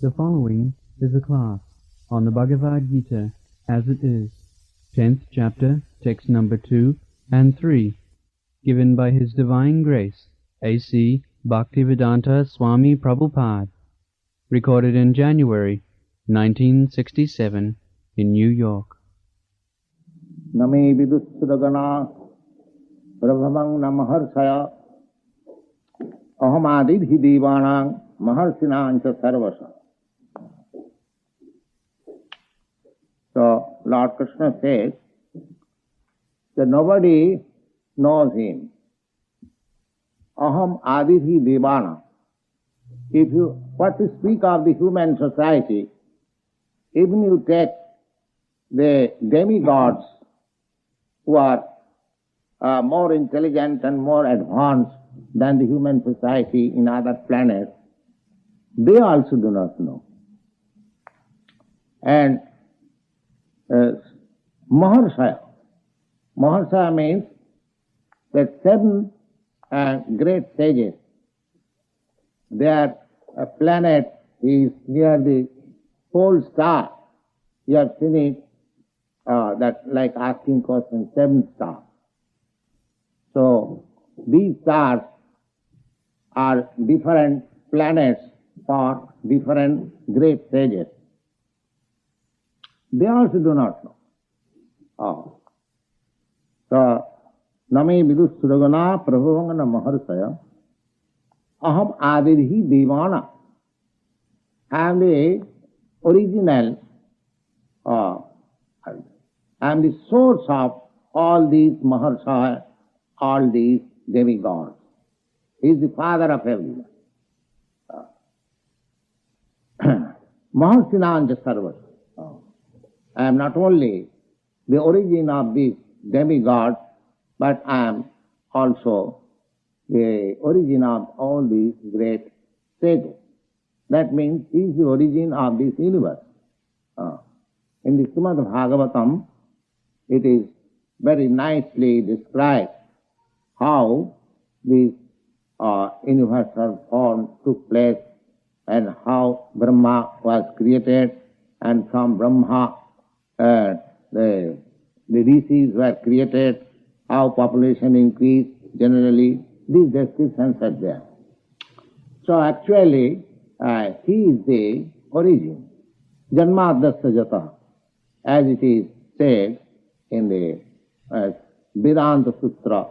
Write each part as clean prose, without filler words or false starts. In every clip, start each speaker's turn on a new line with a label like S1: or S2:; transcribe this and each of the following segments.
S1: The following is a class on the Bhagavad Gita as it is, 10th chapter, text number 2 and 3, given by His Divine Grace, A.C. Bhaktivedanta Swami Prabhupada, recorded in January 1967 in New York.
S2: Name vidusragana prabhavang namaharshaya ahamadidhi devanang maharsinancha sarvasa. So Lord Krishna says that nobody knows him. Aham adidhi devana. If you what to speak of the human society, even you take the demigods who are more intelligent and more advanced than the human society in other planets, they also do not know. And Maharshaya means that seven great sages, their planet is near the pole star. You have seen it, that like asking question, seven stars. So these stars are different planets for different great sages. They also do not know. So, Name vidusragana prabhavangana maharshaya aham adirhi devana. I am the original, I am the source of all these maharshaya, all these demigods. He is the father of everyone. Maharsinanja sarvas. I am not only the origin of these demigods, but I am also the origin of all these great sages. That means he is the origin of this universe. In the Srimad Bhagavatam, it is very nicely described how this universal form took place and how Brahma was created, and from Brahma the rishis were created, how population increased generally. These descriptions are there. So actually, he is the origin. Janmadasya jata, as it is said in the Vedanta Sutra,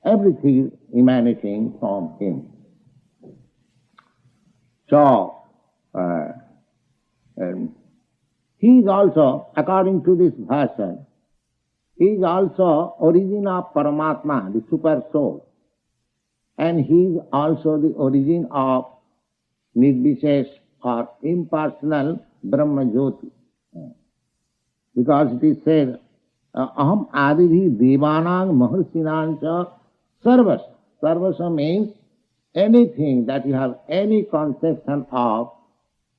S2: everything is emanating from him. So, he is also, according to this version, he is also origin of Paramatma, the super soul. And he is also the origin of Nirvishesh or impersonal Brahma Jyoti. Because it is said, aham adidhi devanang maharsinancha sarvasa. Sarvasa means anything that you have any conception of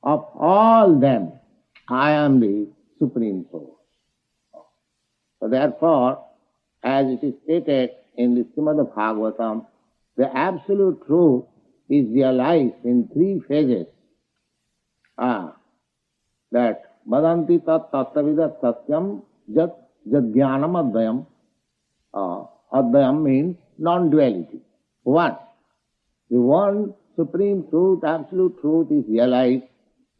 S2: all them, I am the Supreme Source. So therefore, as it is stated in the Srimad Bhagavatam, the absolute truth is realized in three phases. That vadanti tat tattavida satyam jat jnanam advayam. Advayam means non-duality. One. The one supreme truth, absolute truth is realized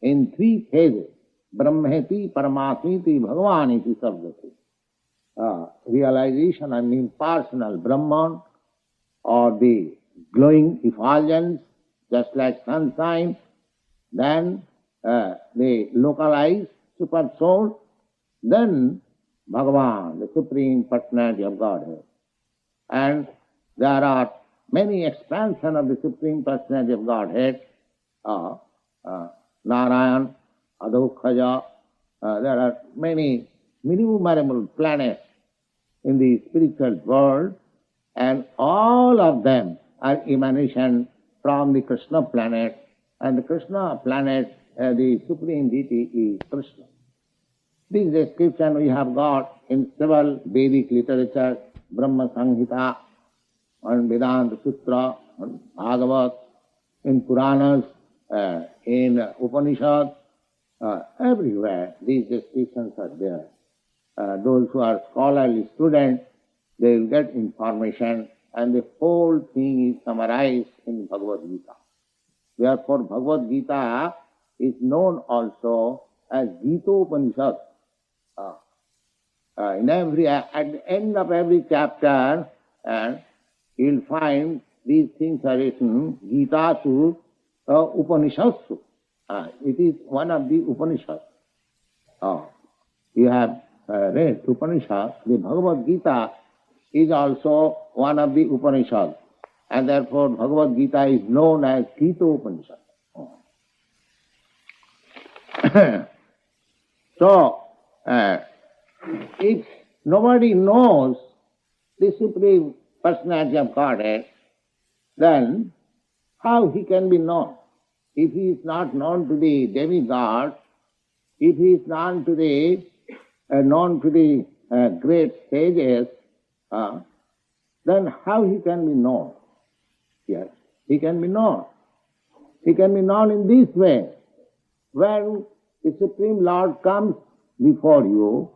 S2: in three phases. Brahmeti, Paramatmiti, Bhagavaniti sabdati. Realization and impersonal Brahman, or the glowing effulgence, just like sunshine. Then the localized super soul. Then Bhagavan, the Supreme Personality of Godhead. And there are many expansions of the Supreme Personality of Godhead. Narayan, Adokhaja, there are many innumerable planets in the spiritual world, and all of them are emanation from the Krishna planet, and the Krishna planet, the Supreme Deity is Krishna. This description we have got in several Vedic literature, Brahma Samhita, and Vedanta Sutra, and Bhagavat, in Puranas, in Upanishad, everywhere these descriptions are there. Those who are scholarly students, they will get information, and the whole thing is summarized in Bhagavad Gita. Therefore, Bhagavad Gita is known also as Gita Upanishad. At the end of every chapter, you will find these things are written, Gitasu Upanishadsu. It is one of the Upanishads. You have read Upanishad. The Bhagavad Gita is also one of the Upanishads, and therefore Bhagavad Gita is known as Gita Upanishad. So, if nobody knows the Supreme Personality of Godhead, then how he can be known? If he is not known to the demigod, if he is known to the great sages, then how he can be known? Yes, he can be known. He can be known in this way. When the Supreme Lord comes before you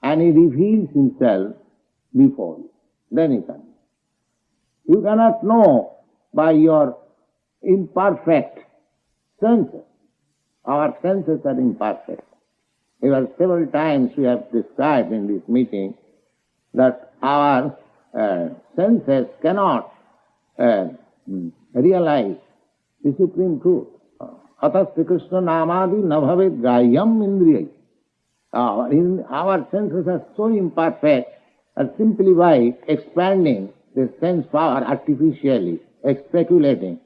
S2: and he reveals himself before you, then he can. You cannot know by your imperfect senses. Our senses are imperfect. Several times we have described in this meeting that our senses cannot realize the Supreme Truth. Atas Krishna namadi nabhavet grayam indriyai. Our senses are so imperfect, and simply by expanding the sense power artificially, speculating,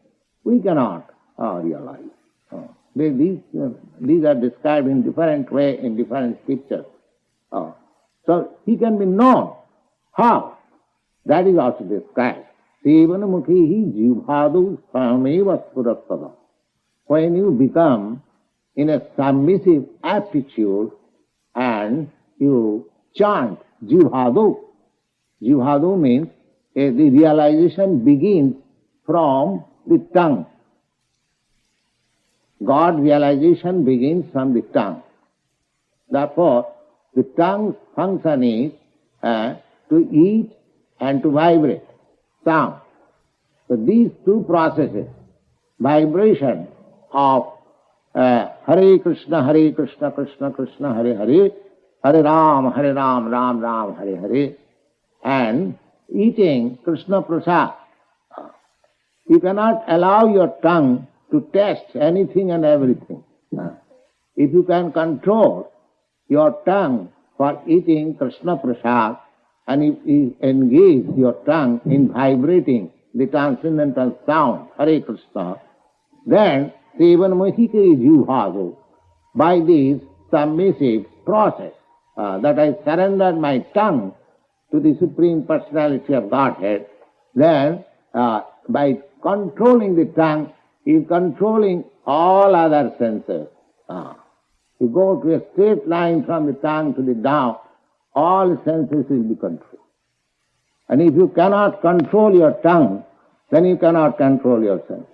S2: we cannot realize. These are described in different way in different scriptures. So he can be known. How? That is also described. Sevanamukhihi jivhadu sameva spuratpada. When you become in a submissive attitude and you chant jivhadu. Jivhadu means the realization begins from the tongue. God realization begins from the tongue. Therefore, the tongue's function is to eat and to vibrate, sound. So these two processes, vibration of Hare Krishna, Krishna Krishna, Hare Hare, Hare Ram, Ram Ram, Hare Hare, and eating Krishna Prasad. You cannot allow your tongue to taste anything and everything. If you can control your tongue for eating Krishna Prasad, and if you engage your tongue in vibrating the transcendental sound, Hare Krishna, then Sevan Mahike Jivhadu, by this submissive process, that I surrendered my tongue to the Supreme Personality of Godhead, then by controlling the tongue, he is controlling all other senses. You go to a straight line from the tongue to the down, all senses will be controlled. And if you cannot control your tongue, then you cannot control your senses.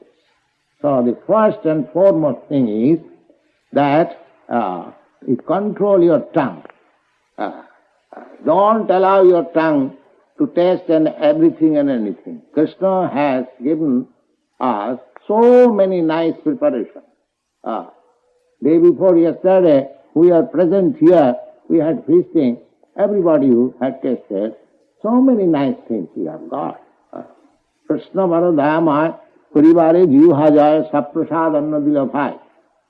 S2: So the first and foremost thing is that you control your tongue. Don't allow your tongue to taste and everything and anything. Krishna has given us so many nice preparations. Day before yesterday, we are present here, we had feasting, everybody who had tasted, so many nice things we have got. Krishna Varadayamaya Purivare Jivhajaya Saprasad Annadilabhai.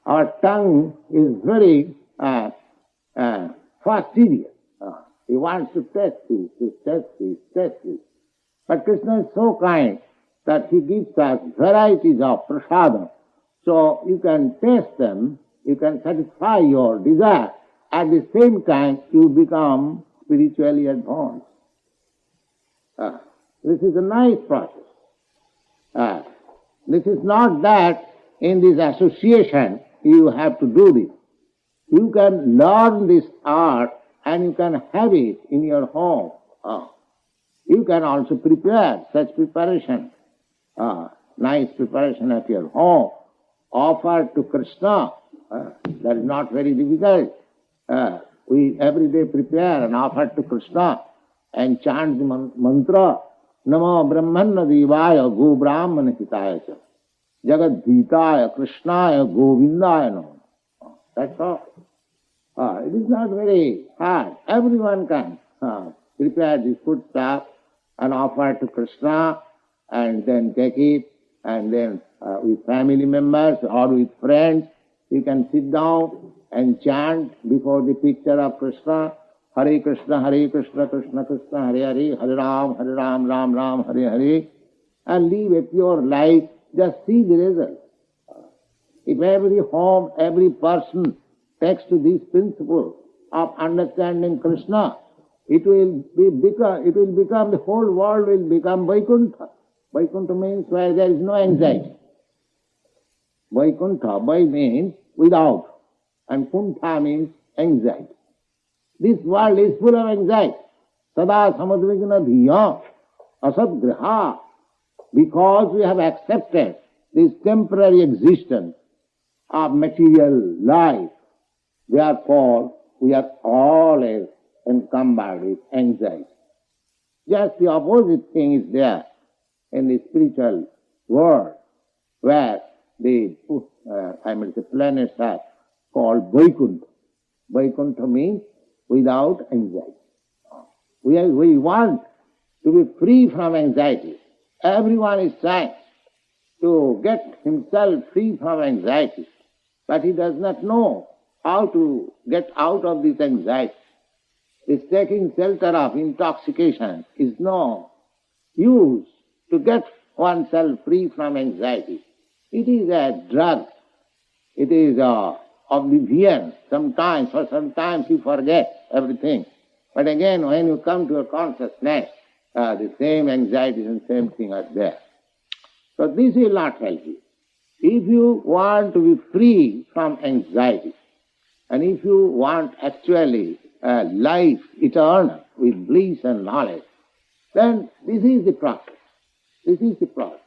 S2: Our tongue is very fastidious. He wants to test this. But Krishna is so kind that he gives us varieties of prasadam. So you can taste them, you can satisfy your desire. At the same time, you become spiritually advanced. This is a nice process. This is not that in this association you have to do this. You can learn this art and you can have it in your home. You can also prepare such preparation, nice preparation at your home, offer to Krishna, that is not very difficult. We every day prepare an offer to Krishna and chant the mantra, Namo Brahmanna Devaya Go Brahmana Hitaya Cha Jagat Bhitaya Krishnaya Govindaya Namo. That's all. It is not very hard. Everyone can prepare the food stuff and offer to Krishna and then take it, and then with family members or with friends, you can sit down and chant before the picture of Krishna, Hare Krishna, Krishna Krishna, Hare Hare, Hare Ram, Ram Ram, Hare Hare, and live a pure life. Just see the result. If every home, every person takes to this principle of understanding Krishna, it will become, the whole world will become Vaikuntha. Vaikuntha means where there is no anxiety. Vaikuntha, Vai means without, and Kuntha means anxiety. This world is full of anxiety. Sada samadvigna dhiya asadgriha. Because we have accepted this temporary existence of material life, therefore we are always encumbered with anxiety. Just the opposite thing is there in the spiritual world, where the planets are called Vaikuntha. Vaikuntha means without anxiety. We want to be free from anxiety. Everyone is trying to get himself free from anxiety, but he does not know how to get out of this anxiety. This taking shelter of intoxication is no use to get oneself free from anxiety. It is a drug. It is oblivion. Sometimes you forget everything. But again, when you come to a consciousness, the same anxieties and same thing are there. So this will not help you. If you want to be free from anxiety, and if you want actually a life eternal with bliss and knowledge, then this is the process. This is the process.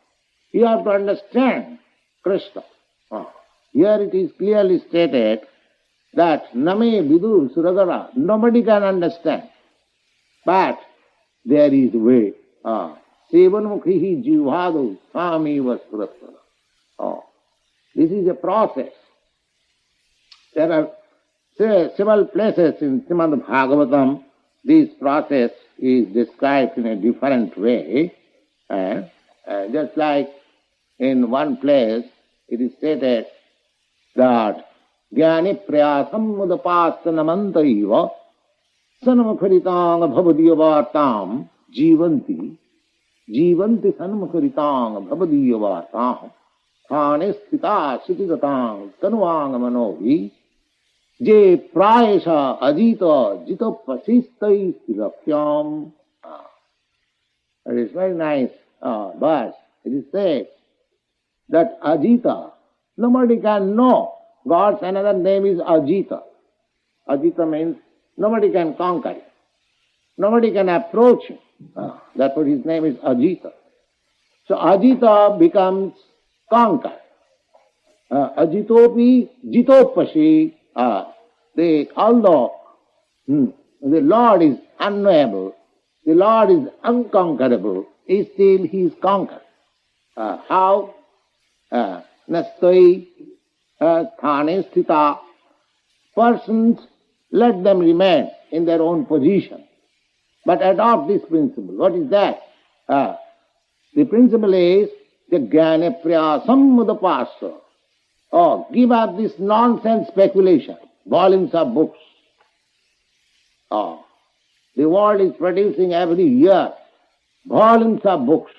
S2: You have to understand Krishna. Here it is clearly stated that Name Vidur Suragara, nobody can understand. But there is a way. Sevanmukhihi jivhadu swami vaspuratara. This is a process. There are several places in Srimad Bhagavatam, this process is described in a different way. Just like in one place, it is stated that Jnani prayasam mudapasanamantaiva sanamukharitanga bhavadiyavartam jivanti sanamukharitanga bhavadiyavartam thane sthita sutigatang tanuanga manovi je prayasha ajita jitopasistai stilapyam. It is very nice verse. It is said that Ajita, nobody can know. God's another name is Ajita. Ajita means nobody can conquer him. Nobody can approach him. That's what his name is, Ajita. So Ajita becomes conquered. Ajitopi jitopashi. Although the Lord is unknowable, the Lord is unconquerable, still he is conquered. How? Nastai thane sthita. Persons, let them remain in their own position, but adopt this principle. What is that? The principle is the jnana prayasam mudapasa. Give up this nonsense speculation, volumes of books. The world is producing every year volumes of books,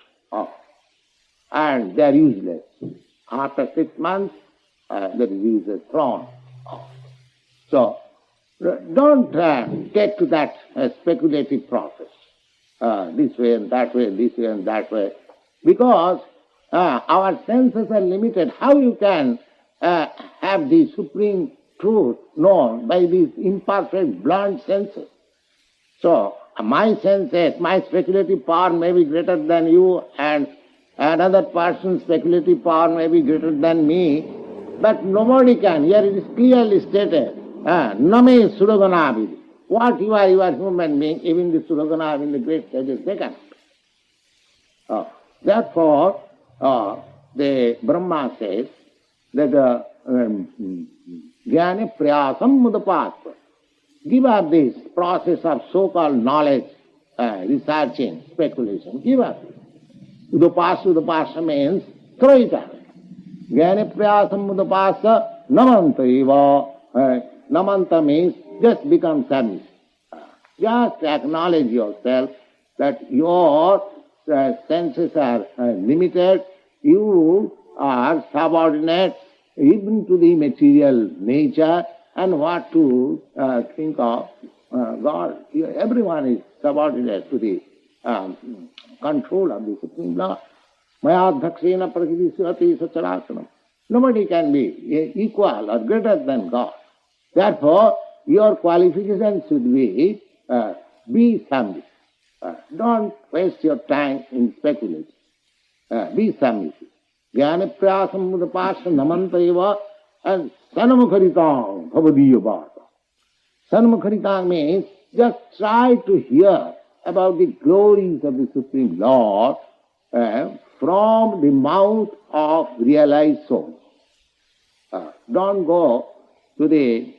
S2: and they are useless. After 6 months, the reviews are thrown. So, don't take to that speculative process, this way and that way, this way and that way, because our senses are limited. How you can have the supreme truth known by these imperfect, blunt senses? So, my senses, my speculative power may be greater than you, and another person's speculative power may be greater than me, But nobody can. Here it is clearly stated, Name Suragana. What you are human being, even the Suragana, even the great sages, they cannot. Therefore, the Brahma says that Jnana Priyasam Mudapasva. Give up this process of so-called knowledge, researching, speculation. Give up. Udapasa means throw it out. Jnana Priyasam Mudapasa Namanta eva. Namanta means just become submissive. Just acknowledge yourself that your senses are limited, you are subordinate even to the material nature, and what to think of God. Everyone is subordinate to the control of the Supreme Lord. Mayadhakshena prakriti sacharasanam. Nobody can be equal or greater than God. Therefore, your qualification should be submissive. Don't waste your time in speculation. Be submissive. Jnana prayasam mudapasya namanta eva and sanamukharitang bhavadiya bhata. Sanamukharitang means just try to hear about the glories of the Supreme Lord from the mouth of realized souls. Don't go to the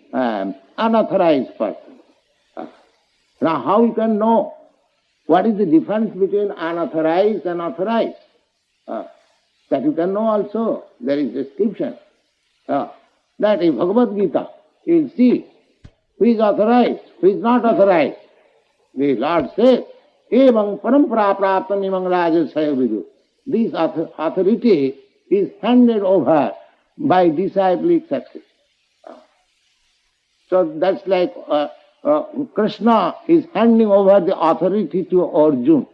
S2: unauthorized person. Now how you can know what is the difference between unauthorized and authorized? That you can know also. There is description. That in Bhagavad Gita, you will see who is authorized, who is not authorized. The Lord says, Evang parampara praptam imang rajasaya vidu. This authority is handed over by disciplic success. So that's like Krishna is handing over the authority to Arjuna.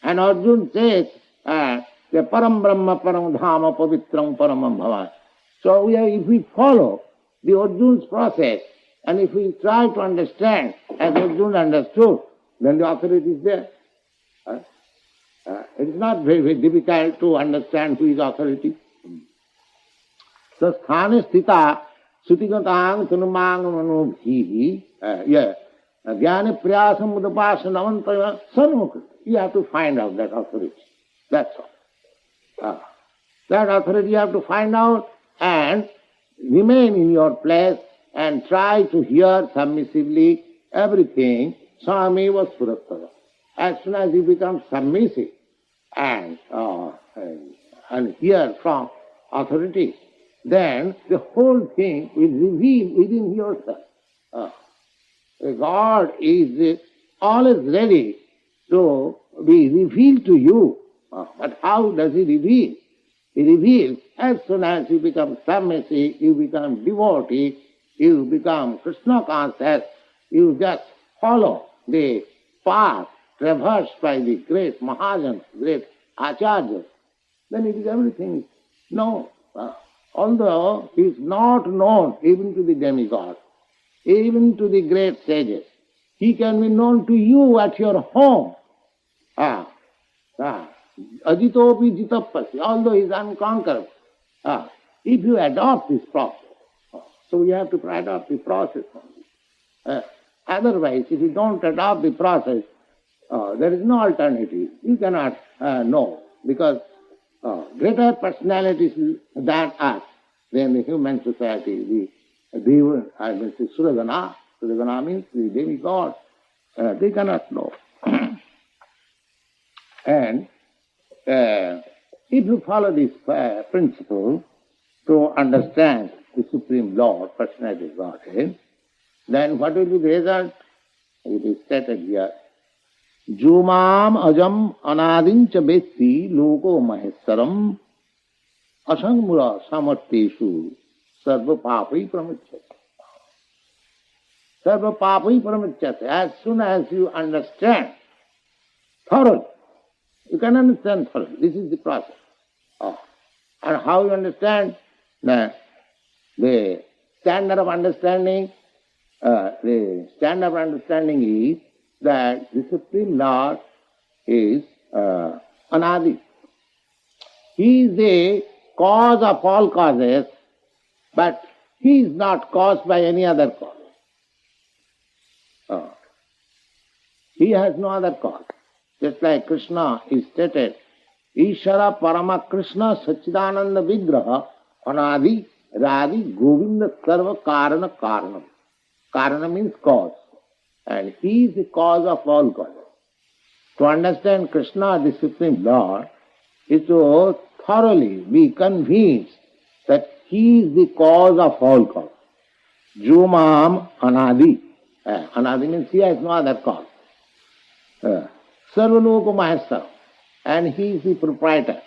S2: And Arjuna says, the param brahma param dhama pavitram paramam bhavan. So if we follow the Arjuna's process, and if we try to understand as Arjuna understood, then the authority is there. It is not very, very difficult to understand who is authority. So sthane sthita sutigatang tunumang manubhihi jnana priyasam mudapasa namantaya sanmukha. You have to find out that authority. That's all. That authority you have to find out and remain in your place and try to hear submissively everything. Swami was Purattara. As soon as you become submissive and hear from authority, then the whole thing will reveal within yourself. God is always ready to be revealed to you. But how does He reveal? He reveals as soon as you become submissive, you become devotee, you become Krishna conscious, you just follow the path traversed by the great Mahajans, great Acharyas, then it is everything known. Although he is not known even to the demigods, even to the great sages, he can be known to you at your home. Ajitopi jitapasi, although he is unconquerable. If you adopt this process, so we have to adopt the process. Otherwise, if you don't adopt the process, there is no alternative. You cannot know, because greater personalities than us, than the human society, the Suragana means the demigods, they cannot know. And if you follow this principle to understand the Supreme Lord, personality of Godhead, then what will be the result? It is stated here. Jumam ajam anadincha beti loko maheswaram asangmura samarteshu sarva papai pramichyate. Sarva papai pramichyate. As soon as you understand thoroughly, you can understand thoroughly. This is the process. And how you understand? The standard of understanding is that the Supreme Lord is Anadi. He is a cause of all causes, but he is not caused by any other cause. He has no other cause. Just like Krishna is stated, Ishara Parama Krishna Sachidananda Vigraha Anadi Radi Govinda Sarva Karana Karanam. Karana means cause. And he is the cause of all causes. To understand Krishna, the Supreme Lord, is to thoroughly be convinced that he is the cause of all causes. Jumam Anadi. Anadi means he has no other cause. Sarvaloka Maheshwara. And he is the proprietor.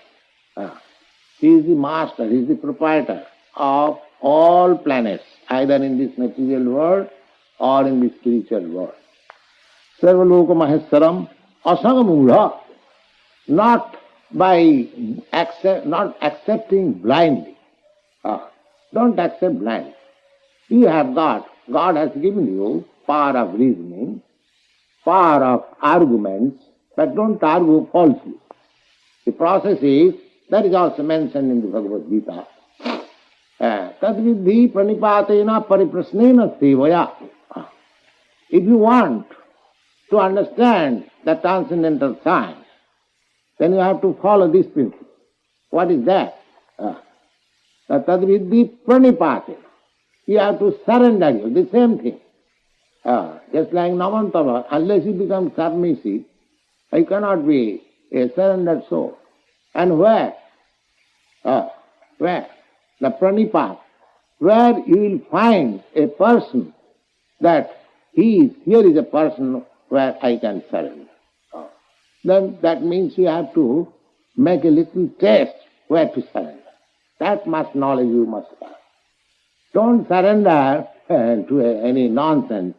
S2: He is the master, he is the proprietor of all planets, either in this material world or in the spiritual world. Sarvaloka Maheshwaram Asangamula, not accepting blindly. Don't accept blindly. You have God has given you power of reasoning, power of arguments, but don't argue falsely. The process is, that is also mentioned in the Bhagavad Gita. Tadvidhi pranipatena pariprasnena sevaya. If you want to understand the transcendental science, then you have to follow this principle. What is that? Tadvidhi pranipatena. You have to surrender you, the same thing. Just like Namantava, unless you become submissive, you cannot be a surrendered soul. And where? Where? The pranipat. Where you will find a person that here is a person where I can surrender. Then that means you have to make a little test where to surrender. That much knowledge you must have. Don't surrender to any nonsense.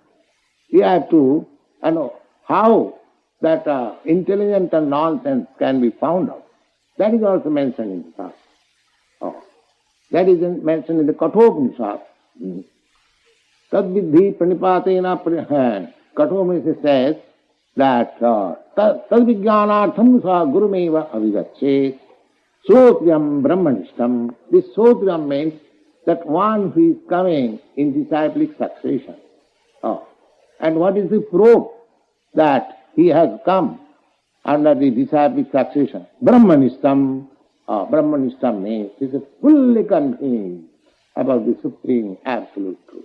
S2: You have to know how that intelligent and nonsense can be found out. That is also mentioned in the Shastra. That is mentioned in the Kathopanishad. Tadvidhi pranipatena Kathopanishad says that tadvijnanartham sa gurumeva avigachet sotriyam brahmanishtam. This sotriyam means that one who is coming in disciplic succession. And what is the proof that he has come under the disciplic succession? Brahmanishtam. Brahmanishtam means he is fully convinced about the supreme absolute truth.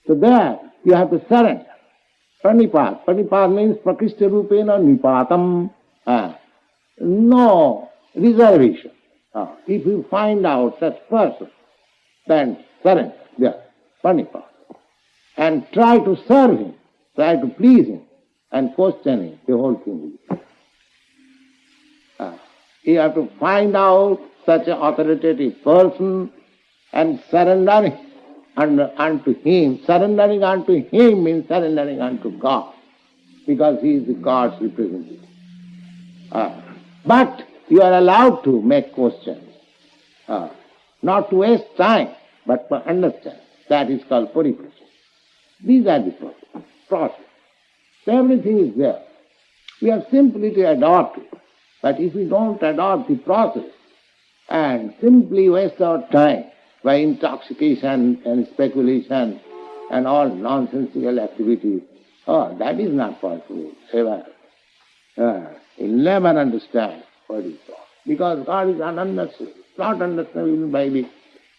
S2: So there you have to surrender. Pranipat. Pranipat means prakishta rupena nipatam. No reservation. If you find out such person, then surrender. There. Pranipat. And try to serve him, try to please him, and question him, the whole thing will be. You have to find out such an authoritative person and surrender unto him. Surrendering unto him means surrendering unto God, because he is the God's representative. But you are allowed to make questions, not to waste time, but to understand. That is called purification. These are the process. So everything is there. We have simply to adopt it. But if we don't adopt the process and simply waste our time by intoxication and speculation and all nonsensical activities, that is not possible ever. You'll never understand what is God. Because God is ununderstood. Not understood even by the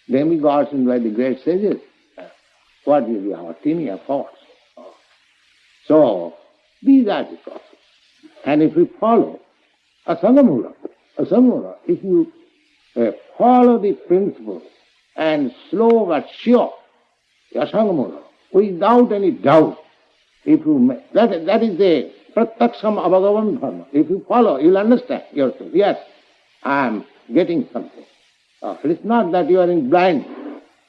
S2: demigods and by the great sages. What will be our tiny thoughts? So, these are the process. And if we follow Asangamula, if you follow the principle and slow but sure, Asangamula, without any doubt, if you that is the prataksham abhagavan dharma. If you follow, you'll understand yourself. Yes, I am getting something. It is not that you are in blind.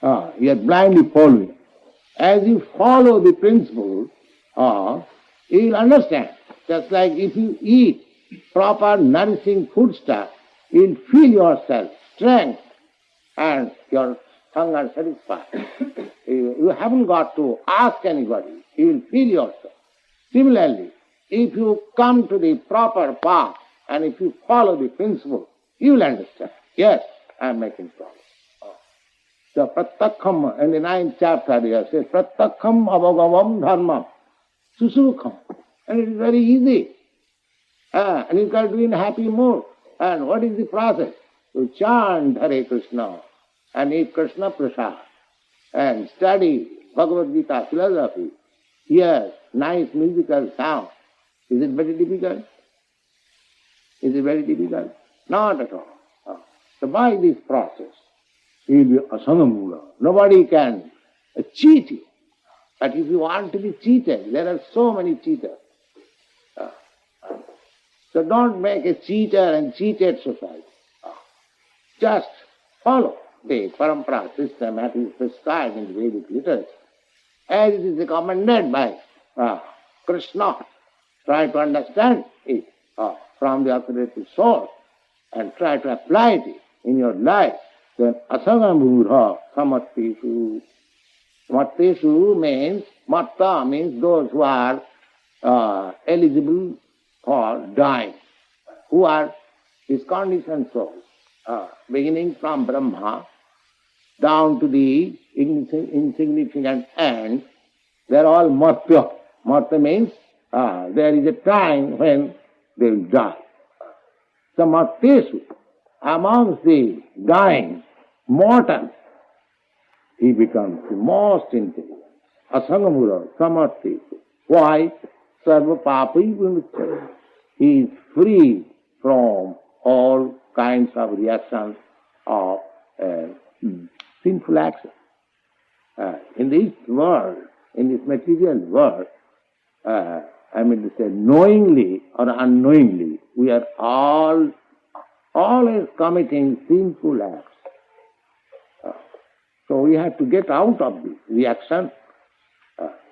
S2: You are blindly following. As you follow the principle, you will understand. Just like if you eat proper nourishing foodstuff, you will feel yourself strength and your hunger satisfied. You haven't got to ask anybody. You will feel yourself. Similarly, if you come to the proper path and if you follow the principle, You will understand. Yes, I am making progress. So Prattakham, in the 9th chapter, there says, Prattakham avagavam dharmam susukham. And it is very easy. And you can do in happy mood. And what is the process? To chant Hare Krishna and eat Krishna Prasad and study Bhagavad Gita philosophy. Yes, nice musical sound. Is it very difficult? Is it very difficult? Not at all. So by this process, you will be asangamula. Nobody can cheat you. But if you want to be cheated, there are so many cheaters. So don't make a cheater and cheated society. Just follow the parampara system as is prescribed in the Vedic literature, as it is recommended by Krishna. Try to understand it from the authoritative source and try to apply it in your life. Then asangamudha samatteshu. Samatteshu means, matta means those who are eligible for dying, who are his conditioned souls, beginning from Brahma down to the insignificant end. They are all martya. Martya means there is a time when they will die. So martyeshu, amongst the dying mortals, he becomes the most intelligent. Asangamura samarteshu. Why? Sarva papai vimucchate. He is free from all kinds of reactions of sinful actions. In this world, in this material world, I mean to say, knowingly or unknowingly, we are always committing sinful acts. So we have to get out of this reaction.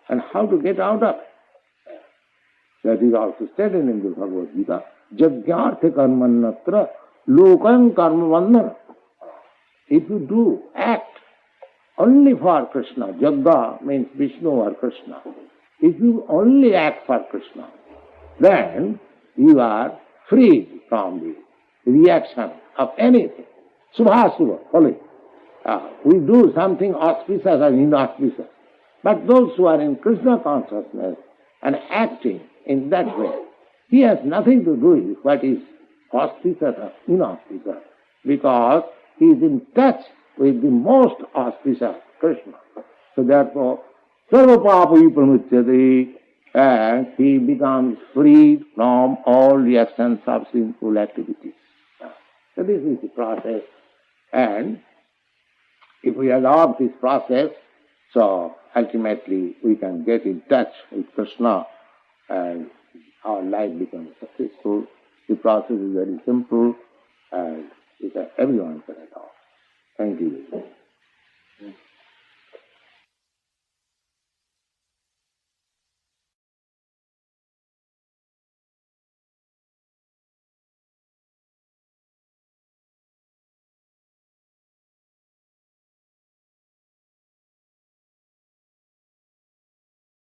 S2: And how to get out of it? That is also stated in the Bhagavad Gita. Jagyartha karmannatra lokam karma vandana. If you do act only for Krishna, Jagga means Vishnu or Krishna. If you only act for Krishna, then you are free from the reaction of anything. Subhasubha, follow. We do something auspicious or inauspicious. But those who are in Krishna consciousness and acting in that way, he has nothing to do with what is auspicious or inauspicious, because he is in touch with the most auspicious Krishna. So therefore, sarva papai pramuchyate, and he becomes free from all reactions of sinful activities. So this is the process, and if we adopt this process, so ultimately we can get in touch with Krishna and our life becomes successful. The process is very simple and everyone can adopt. Thank you.